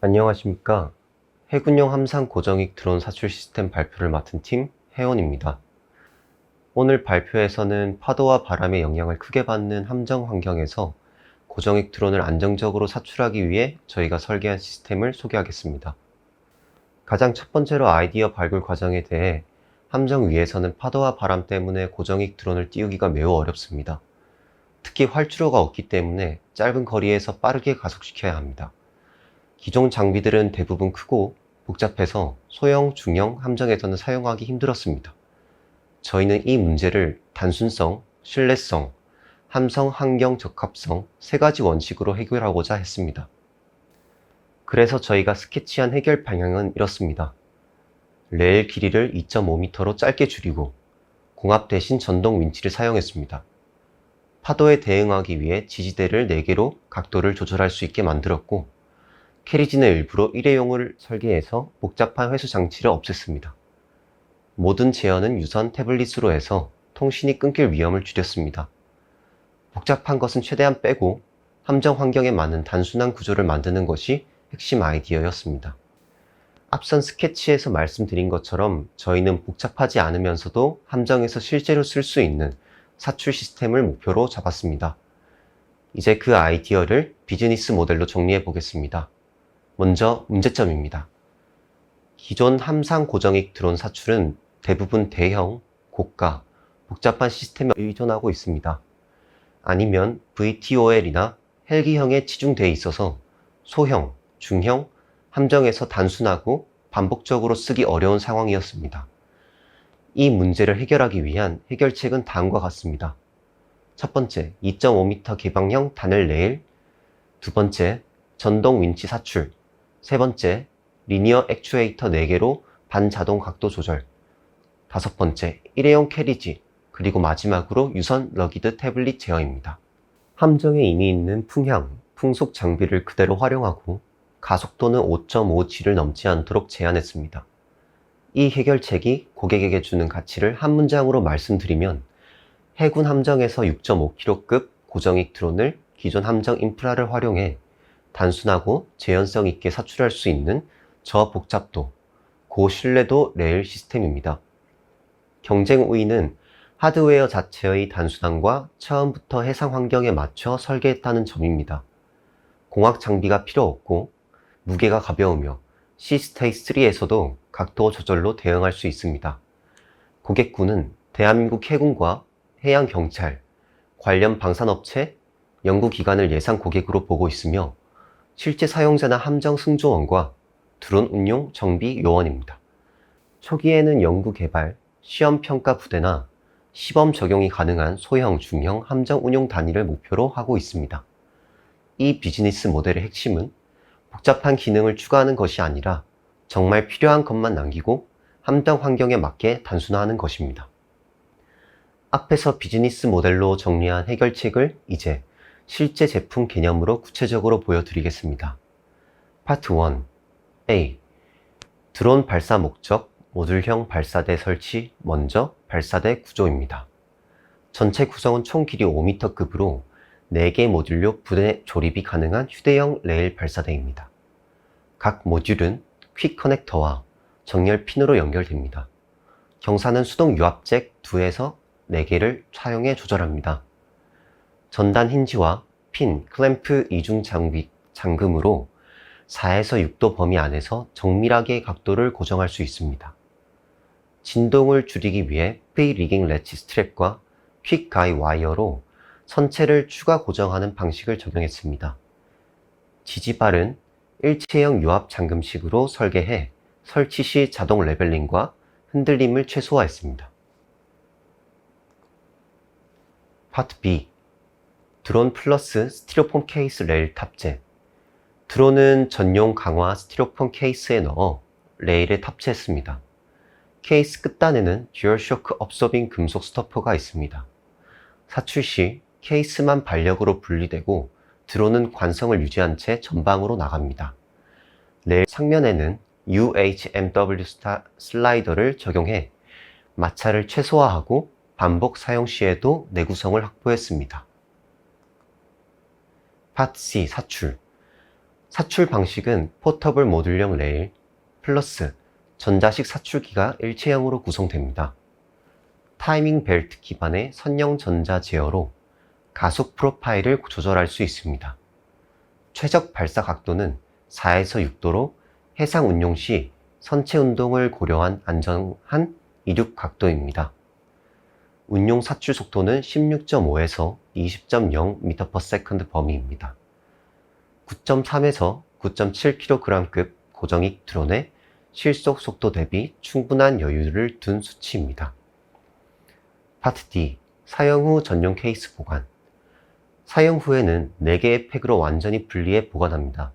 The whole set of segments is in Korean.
안녕하십니까. 해군용 함상 고정익 드론 사출 시스템 발표를 맡은 팀 해원입니다. 오늘 발표에서는 파도와 바람의 영향을 크게 받는 함정 환경에서 고정익 드론을 안정적으로 사출하기 위해 저희가 설계한 시스템을 소개하겠습니다. 가장 첫 번째로 아이디어 발굴 과정에 대해 함정 위에서는 파도와 바람 때문에 고정익 드론을 띄우기가 매우 어렵습니다. 특히 활주로가 없기 때문에 짧은 거리에서 빠르게 가속시켜야 합니다. 기존 장비들은 대부분 크고 복잡해서 소형, 중형 함정에서는 사용하기 힘들었습니다. 저희는 이 문제를 단순성, 신뢰성, 함성 환경 적합성 세 가지 원칙으로 해결하고자 했습니다. 그래서 저희가 스케치한 해결 방향은 이렇습니다. 레일 길이를 2.5m로 짧게 줄이고 공합 대신 전동 윈치를 사용했습니다. 파도에 대응하기 위해 지지대를 4개로 각도를 조절할 수 있게 만들었고 캐리지는 일부러 일회용을 설계해서 복잡한 회수 장치를 없앴습니다. 모든 제어는 유선 태블릿으로 해서 통신이 끊길 위험을 줄였습니다. 복잡한 것은 최대한 빼고 함정 환경에 맞는 단순한 구조를 만드는 것이 핵심 아이디어였습니다. 앞선 스케치에서 말씀드린 것처럼 저희는 복잡하지 않으면서도 함정에서 실제로 쓸 수 있는 사출 시스템을 목표로 잡았습니다. 이제 그 아이디어를 비즈니스 모델로 정리해 보겠습니다. 먼저 문제점입니다. 기존 함상 고정익 드론 사출은 대부분 대형, 고가, 복잡한 시스템에 의존하고 있습니다. 아니면 VTOL이나 헬기형에 치중되어 있어서 소형, 중형, 함정에서 단순하고 반복적으로 쓰기 어려운 상황이었습니다. 이 문제를 해결하기 위한 해결책은 다음과 같습니다. 첫 번째, 2.5m 개방형 단열 레일. 두 번째, 전동 윈치 사출. 세 번째, 리니어 액추에이터 4개로 반자동 각도 조절. 다섯 번째, 일회용 캐리지. 그리고 마지막으로 유선 러기드 태블릿 제어입니다. 함정에 이미 있는 풍향, 풍속 장비를 그대로 활용하고 가속도는 5.5G를 넘지 않도록 제한했습니다. 이 해결책이 고객에게 주는 가치를 한 문장으로 말씀드리면 해군 함정에서 6.5kg급 고정익 드론을 기존 함정 인프라를 활용해 단순하고 재현성 있게 사출할 수 있는 저복잡도, 고신뢰도 레일 시스템입니다. 경쟁 우위는 하드웨어 자체의 단순함과 처음부터 해상 환경에 맞춰 설계했다는 점입니다. 공학 장비가 필요 없고 무게가 가벼우며 시스테이3에서도 각도 조절로 대응할 수 있습니다. 고객군은 대한민국 해군과 해양경찰, 관련 방산업체, 연구기관을 예상 고객으로 보고 있으며 실제 사용자나 함정 승조원과 드론 운용 정비 요원입니다. 초기에는 연구개발, 시험평가 부대나 시범 적용이 가능한 소형, 중형 함정 운용 단위를 목표로 하고 있습니다. 이 비즈니스 모델의 핵심은 복잡한 기능을 추가하는 것이 아니라 정말 필요한 것만 남기고 함정 환경에 맞게 단순화하는 것입니다. 앞에서 비즈니스 모델로 정리한 해결책을 이제 실제 제품 개념으로 구체적으로 보여드리겠습니다. 파트 1 A. 드론 발사 목적, 모듈형 발사대 설치, 먼저 발사대 구조입니다. 전체 구성은 총 길이 5m급으로 4개 모듈로 분해 조립이 가능한 휴대용 레일 발사대입니다. 각 모듈은 퀵 커넥터와 정렬 핀으로 연결됩니다. 경사는 수동 유압잭 2에서 4개를 사용해 조절합니다. 전단 힌지와 핀, 클램프 이중 잠금으로 4에서 6도 범위 안에서 정밀하게 각도를 고정할 수 있습니다. 진동을 줄이기 위해 프리 리깅 레치 스트랩과 퀵 가이 와이어로 선체를 추가 고정하는 방식을 적용했습니다. 지지발은 일체형 유압 잠금식으로 설계해 설치 시 자동 레벨링과 흔들림을 최소화했습니다. 파트 B. 드론 플러스 스티로폼 케이스 레일 탑재. 드론은 전용 강화 스티로폼 케이스에 넣어 레일에 탑재했습니다. 케이스 끝단에는 듀얼 쇼크 업소빙 금속 스토퍼가 있습니다. 사출 시 케이스만 반력으로 분리되고 드론은 관성을 유지한 채 전방으로 나갑니다. 레일 상면에는 UHMW 슬라이더를 적용해 마찰을 최소화하고 반복 사용 시에도 내구성을 확보했습니다. 파트 C 사출. 사출 방식은 포터블 모듈형 레일 플러스 전자식 사출기가 일체형으로 구성됩니다. 타이밍 벨트 기반의 선형 전자 제어로 가속 프로파일을 조절할 수 있습니다. 최적 발사 각도는 4에서 6도로 해상 운용 시 선체 운동을 고려한 안전한 이륙 각도입니다. 운용 사출 속도는 16.5에서 20.0m/s 범위입니다. 9.3에서 9.7kg급 고정익 드론의 실속 속도 대비 충분한 여유를 둔 수치입니다. 파트 D. 사용 후 전용 케이스 보관. 사용 후에는 4개의 팩으로 완전히 분리해 보관합니다.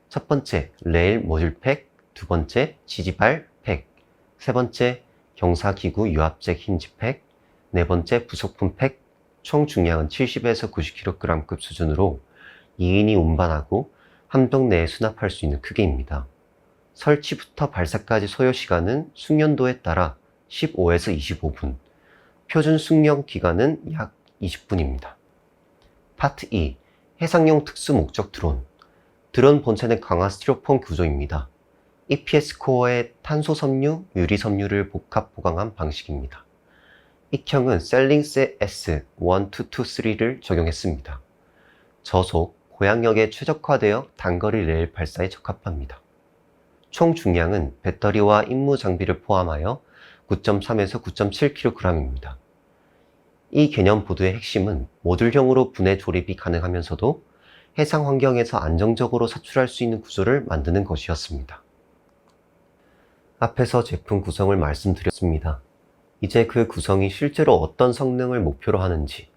첫 번째, 레일 모듈 팩, 두 번째, 지지발 팩, 세 번째, 경사기구 유압잭 힌지 팩, 네 번째, 부속품 팩, 총 중량은 70에서 90kg급 수준으로 2인이 운반하고 함정 내에 수납할 수 있는 크기입니다. 설치부터 발사까지 소요 시간은 숙련도에 따라 15에서 25분, 표준 숙련 기간은 약 20분입니다. 파트 E. 해상용 특수 목적 드론. 드론 본체는 강화 스티로폼 구조입니다. EPS 코어에 탄소 섬유, 유리 섬유를 복합 보강한 방식입니다. 익형은 셀링스 S1223를 적용했습니다. 저속, 고양력에 최적화되어 단거리 레일 발사에 적합합니다. 총 중량은 배터리와 임무 장비를 포함하여 9.3에서 9.7kg입니다. 이 개념 보드의 핵심은 모듈형으로 분해 조립이 가능하면서도 해상 환경에서 안정적으로 사출할 수 있는 구조를 만드는 것이었습니다. 앞에서 제품 구성을 말씀드렸습니다. 이제 그 구성이 실제로 어떤 성능을 목표로 하는지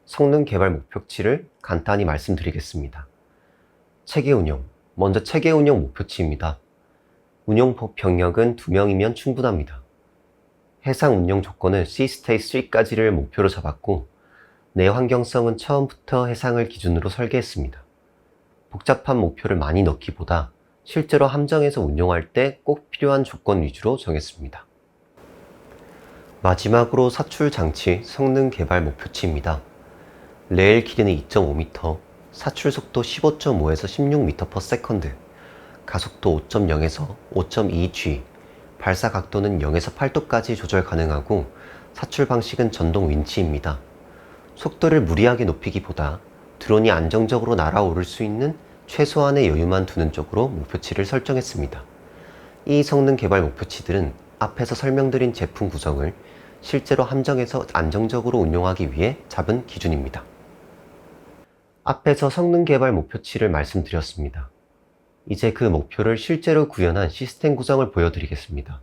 성능 개발 목표치를 간단히 말씀드리겠습니다. 체계 운용. 먼저 체계 운용 목표치입니다. 운용 병력은 2명이면 충분합니다. 해상 운용 조건은 C스테이 3까지를 목표로 잡았고 내 환경성은 처음부터 해상을 기준으로 설계했습니다. 복잡한 목표를 많이 넣기보다 실제로 함정에서 운용할 때 꼭 필요한 조건 위주로 정했습니다. 마지막으로 사출 장치 성능 개발 목표치입니다. 레일 길이는 2.5m, 사출 속도 15.5에서 16m/s, 가속도 5.0에서 5.2g, 발사 각도는 0에서 8도까지 조절 가능하고 사출 방식은 전동 윈치입니다. 속도를 무리하게 높이기보다 드론이 안정적으로 날아오를 수 있는 최소한의 여유만 두는 쪽으로 목표치를 설정했습니다. 이 성능 개발 목표치들은 앞에서 설명드린 제품 구성을 실제로 함정에서 안정적으로 운용하기 위해 잡은 기준입니다. 앞에서 성능 개발 목표치를 말씀드렸습니다. 이제 그 목표를 실제로 구현한 시스템 구성을 보여드리겠습니다.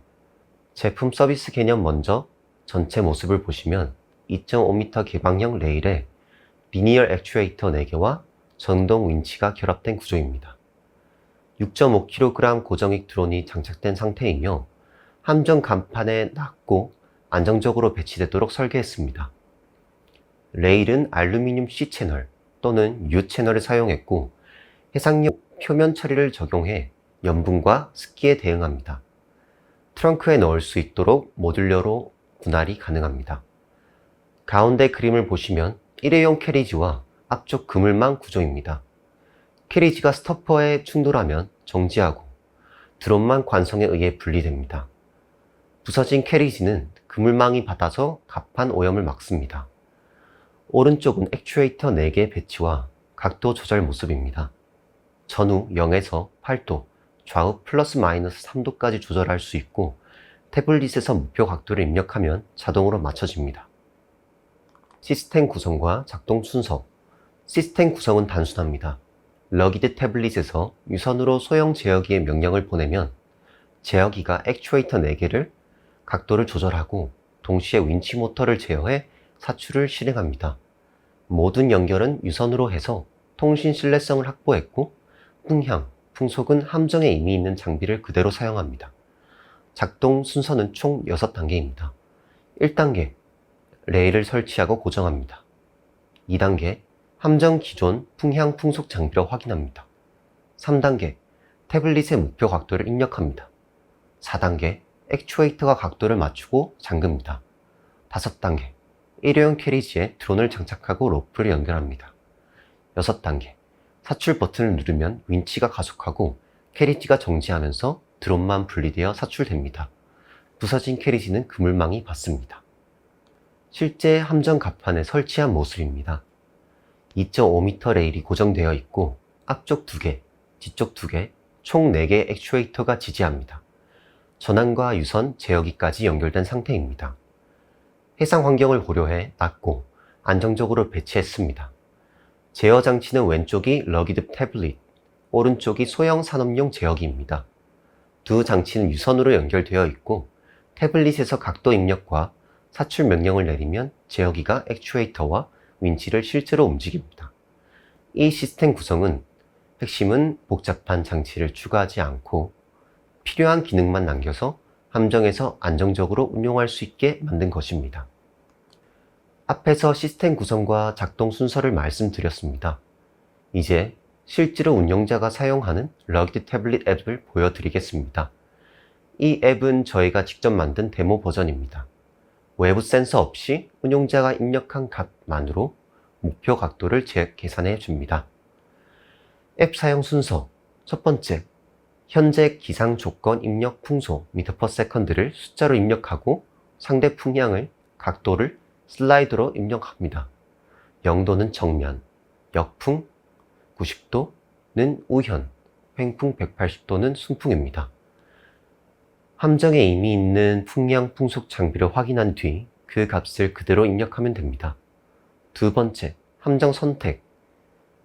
제품 서비스 개념 먼저 전체 모습을 보시면 2.5m 개방형 레일에 리니얼 액추에이터 4개와 전동 윈치가 결합된 구조입니다. 6.5kg 고정익 드론이 장착된 상태이며 함정 간판에 낮고 안정적으로 배치되도록 설계했습니다. 레일은 알루미늄 C채널 또는 U채널을 사용했고 해상용 표면 처리를 적용해 염분과 습기에 대응합니다. 트렁크에 넣을 수 있도록 모듈러로 분할이 가능합니다. 가운데 그림을 보시면 일회용 캐리지와 앞쪽 그물망 구조입니다. 캐리지가 스토퍼에 충돌하면 정지하고 드론만 관성에 의해 분리됩니다. 부서진 캐리지는 그물망이 받아서 갑판 오염을 막습니다. 오른쪽은 액추에이터 4개 배치와 각도 조절 모습입니다. 전후 0에서 8도, 좌우 플러스 마이너스 3도까지 조절할 수 있고 태블릿에서 목표 각도를 입력하면 자동으로 맞춰집니다. 시스템 구성과 작동 순서. 시스템 구성은 단순합니다. 러기드 태블릿에서 유선으로 소형 제어기에 명령을 보내면 제어기가 액추에이터 4개를 각도를 조절하고 동시에 윈치 모터를 제어해 사출을 실행합니다. 모든 연결은 유선으로 해서 통신 신뢰성을 확보했고 풍향, 풍속은 함정에 이미 있는 장비를 그대로 사용합니다. 작동 순서는 총 6단계입니다. 1단계, 레일을 설치하고 고정합니다. 2단계, 함정 기존 풍향 풍속 장비를 확인합니다. 3단계, 태블릿의 목표 각도를 입력합니다. 4단계, 액추에이터가 각도를 맞추고 잠깁니다. 5단계, 일회용 캐리지에 드론을 장착하고 로프를 연결합니다. 6단계, 사출 버튼을 누르면 윈치가 가속하고 캐리지가 정지하면서 드롭만 분리되어 사출됩니다. 부서진 캐리지는 그물망이 받습니다. 실제 함정 갑판에 설치한 모습입니다. 2.5m 레일이 고정되어 있고 앞쪽 2개, 뒤쪽 2개, 총 4개 액추에이터가 지지합니다. 전환과 유선, 제어기까지 연결된 상태입니다. 해상 환경을 고려해 낮고 안정적으로 배치했습니다. 제어 장치는 왼쪽이 러기드 태블릿, 오른쪽이 소형 산업용 제어기입니다. 두 장치는 유선으로 연결되어 있고 태블릿에서 각도 입력과 사출 명령을 내리면 제어기가 액추에이터와 윈치를 실제로 움직입니다. 이 시스템 구성은 핵심은 복잡한 장치를 추가하지 않고 필요한 기능만 남겨서 함정에서 안정적으로 운용할 수 있게 만든 것입니다. 앞에서 시스템 구성과 작동 순서를 말씀드렸습니다. 이제 실제로 운영자가 사용하는 러기드 태블릿 앱을 보여드리겠습니다. 이 앱은 저희가 직접 만든 데모 버전입니다. 외부 센서 없이 운용자가 입력한 값만으로 목표 각도를 계산해 줍니다. 앱 사용 순서 첫 번째, 현재 기상 조건 입력 풍소 m/s를 숫자로 입력하고 상대 풍향을 각도를 슬라이드로 입력합니다. 0도는 정면, 역풍 90도는 우현, 횡풍 180도는 순풍입니다. 함정에 이미 있는 풍량 풍속 장비를 확인한 뒤 그 값을 그대로 입력하면 됩니다. 두 번째, 함정 선택.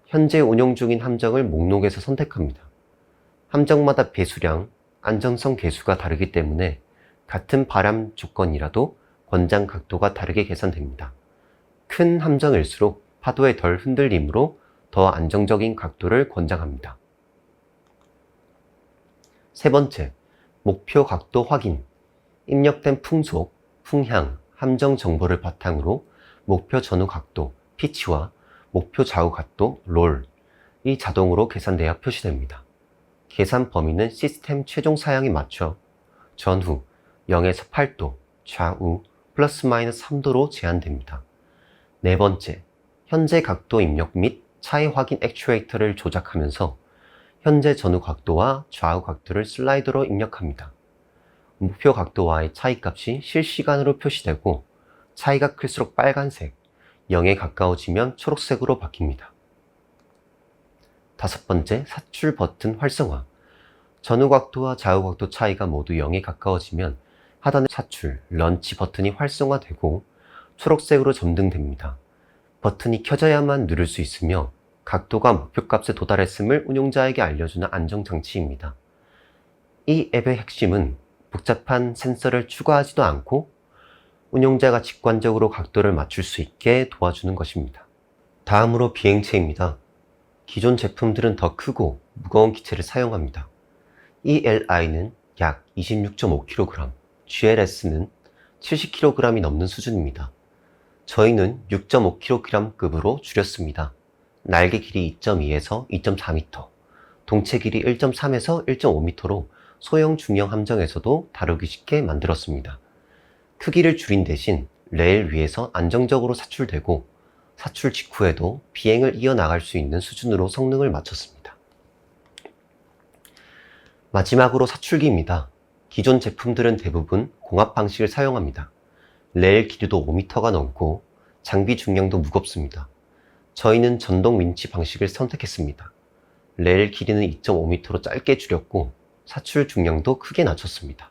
현재 운용 중인 함정을 목록에서 선택합니다. 함정마다 배수량, 안정성 계수가 다르기 때문에 같은 바람 조건이라도 권장 각도가 다르게 계산됩니다. 큰 함정일수록 파도의 덜 흔들림으로 더 안정적인 각도를 권장합니다. 세 번째, 목표 각도 확인. 입력된 풍속, 풍향, 함정 정보를 바탕으로 목표 전후 각도, 피치와 목표 좌우 각도, 롤이 자동으로 계산되어 표시됩니다. 계산 범위는 시스템 최종 사양에 맞춰 전후 0에서 8도, 좌우 플러스 마이너스 3도로 제한됩니다. 네 번째, 현재 각도 입력 및 차이 확인 액추에이터를 조작하면서 현재 전후 각도와 좌우 각도를 슬라이드로 입력합니다. 목표 각도와의 차이 값이 실시간으로 표시되고 차이가 클수록 빨간색, 0에 가까워지면 초록색으로 바뀝니다. 다섯 번째, 사출 버튼 활성화. 전후 각도와 좌우 각도 차이가 모두 0에 가까워지면 하단의 사출, 런치 버튼이 활성화되고 초록색으로 점등됩니다. 버튼이 켜져야만 누를 수 있으며 각도가 목표값에 도달했음을 운용자에게 알려주는 안정장치입니다. 이 앱의 핵심은 복잡한 센서를 추가하지도 않고 운용자가 직관적으로 각도를 맞출 수 있게 도와주는 것입니다. 다음으로 비행체입니다. 기존 제품들은 더 크고 무거운 기체를 사용합니다. ELI는 약 26.5kg, GLS는 70kg이 넘는 수준입니다. 저희는 6.5kg급으로 줄였습니다. 날개 길이 2.2에서 2.4m, 동체 길이 1.3에서 1.5m로 소형 중형 함정에서도 다루기 쉽게 만들었습니다. 크기를 줄인 대신 레일 위에서 안정적으로 사출되고 사출 직후에도 비행을 이어나갈 수 있는 수준으로 성능을 맞췄습니다. 마지막으로 사출기입니다. 기존 제품들은 대부분 공합 방식을 사용합니다. 레일 길이도 5m가 넘고 장비 중량도 무겁습니다. 저희는 전동 윈치 방식을 선택했습니다. 레일 길이는 2.5m로 짧게 줄였고 사출 중량도 크게 낮췄습니다.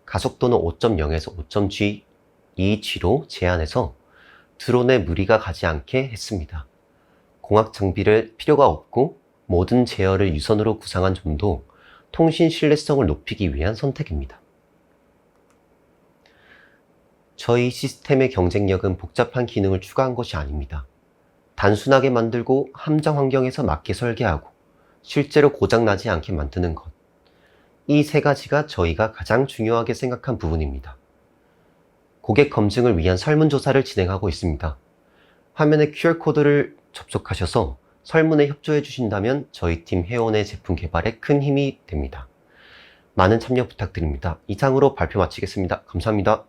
가속도는 5.0에서 5.2G로 제한해서 드론에 무리가 가지 않게 했습니다. 공학 장비를 필요가 없고 모든 제어를 유선으로 구상한 점도 통신 신뢰성을 높이기 위한 선택입니다. 저희 시스템의 경쟁력은 복잡한 기능을 추가한 것이 아닙니다. 단순하게 만들고 함정 환경에서 맞게 설계하고 실제로 고장나지 않게 만드는 것. 이 세 가지가 저희가 가장 중요하게 생각한 부분입니다. 고객 검증을 위한 설문조사를 진행하고 있습니다. 화면에 QR코드를 접속하셔서 설문에 협조해 주신다면 저희 팀 회원의 제품 개발에 큰 힘이 됩니다. 많은 참여 부탁드립니다. 이상으로 발표 마치겠습니다. 감사합니다.